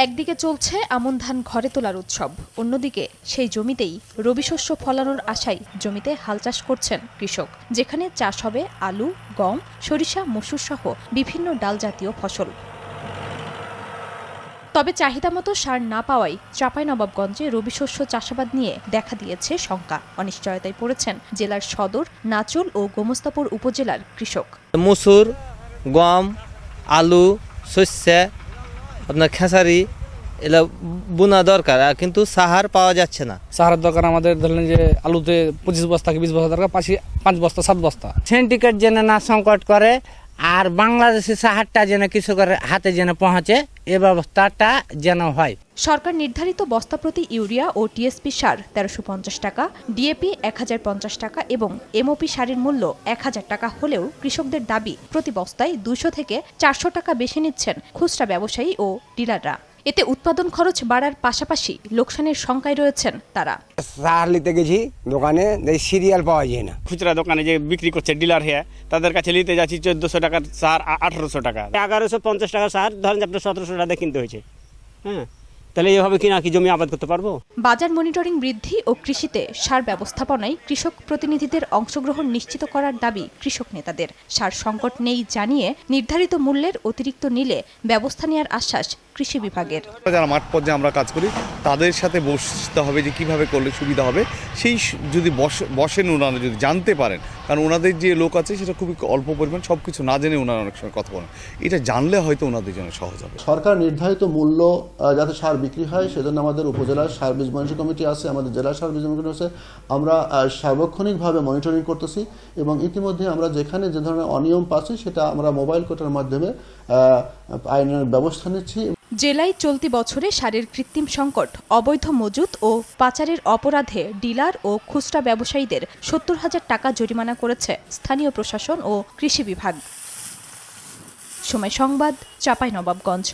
একদিকে চলছে আমন ধান ঘরে তোলার উৎসব, অন্যদিকে সেই জমিতেই রবি শস্য ফলানোর আশায় জমিতে হাল চাষ করছেন কৃষক, যেখানে চাষ হবে আলু, গম, সরিষা, মসুর সহ বিভিন্ন ডাল জাতীয় ফসল। তবে চাহিদা মতো সার না পাওয়ায় চাঁপাইনবাবগঞ্জে রবি শস্য চাষাবাদ নিয়ে দেখা দিয়েছে শঙ্কা। অনিশ্চয়তায় পড়েছেন জেলার সদর, নাচুল ও গোমস্তাপুর উপজেলার কৃষক। মসুর, গম, আলু, শস্য, আপনার খেসারি এগুলো বোনা দরকার, কিন্তু সাহার পাওয়া যাচ্ছে না। সাহার দরকার আমাদের, ধরলেন যে আলুতে 25 বস্তা কি 20 বস্তা দরকার, 5 বস্তা 7 বস্তা। সিন্ডিকেট যেন না সংকট করে আর বাংলাদেশি সাহারটা যেন কৃষকের হাতে যেন পৌঁছে, এ ব্যবস্থাটা যেন হয়। সরকার নির্ধারিত বস্তা প্রতি ইউরিয়া ও টিএসপি সার 1350 টাকা, ডিএপি 1050 টাকা এবং এমওপি সারের মূল্য 1000 টাকা হলেও কৃষকদের দাবি প্রতি বস্তায় 200 থেকে 400 টাকা বেশি নিচ্ছেন খুচরা ব্যবসায়ী ও ডিলাররা। এতে উৎপাদন খরচ বাড়ার পাশাপাশি লোকসানের শঙ্কায় রয়েছেন তারা। সার নিতে গেছি দোকানে, সিরিয়াল পাওয়া যায় না। খুচরা দোকানে যে বিক্রি করছে ডিলার হ্যাঁ, তাদের কাছে নিতে যাচ্ছি 1400 টাকার সার 1800 টাকা, 1150 টাকা সার ধরেন আপনার 1700 টাকা কিনতে হয়েছে। হ্যাঁ, তাহলে এভাবে কিনা কি জমি আবাদ করতে পারবো? বাজার মনিটরিং বৃদ্ধি ও কৃষিতে সার ব্যবস্থাপনায় কৃষক প্রতিনিধিদের অংশগ্রহণ নিশ্চিত করার দাবি কৃষক নেতাদের। সার সংকট নেই জানিয়ে নির্ধারিত মূল্যের অতিরিক্ত নিলে ব্যবস্থা নেওয়ার আশ্বাস কৃষি বিভাগের। যারা মাঠ পর্যায়ে আমরা কাজ করি তাদের সাথে বসতে হবে যে কিভাবে করলে সুবিধা হবে, সেই যদি বসেন ওনারা, যদি জানতে পারেন, কারণ ওনাদের যে লোক আছে সেটা খুবই অল্প পরিমাণ, সব কিছু না জেনে ওনারা অনেক সময় কথা বলেন। এটা জানলে হয়তো ওনাদের জন্য সহজ হবে। সরকার নির্ধারিত মূল্য যাতে সার বিক্রি হয় সেজন্য আমাদের উপজেলার সার বীজ মনিটরিং কমিটি আছে, আমাদের জেলার সার বীজ মনিটরিং আছে। আমরা সার্বক্ষণিকভাবে মনিটরিং করতেছি এবং ইতিমধ্যে আমরা যেখানে যে ধরনের অনিয়ম পাচ্ছি সেটা আমরা মোবাইল কোর্টের মাধ্যমে আইনের ব্যবস্থা নিচ্ছি। জেলায় চলতি বছরে সারের কৃত্রিম সংকট, অবৈধ মজুত ও পাচারের অপরাধে ডিলার ও খুচরা ব্যবসায়ীদের 70,000 টাকা জরিমানা করেছে স্থানীয় প্রশাসন ও কৃষি বিভাগ। সময় সংবাদ, চাঁপাইনবাবগঞ্জ।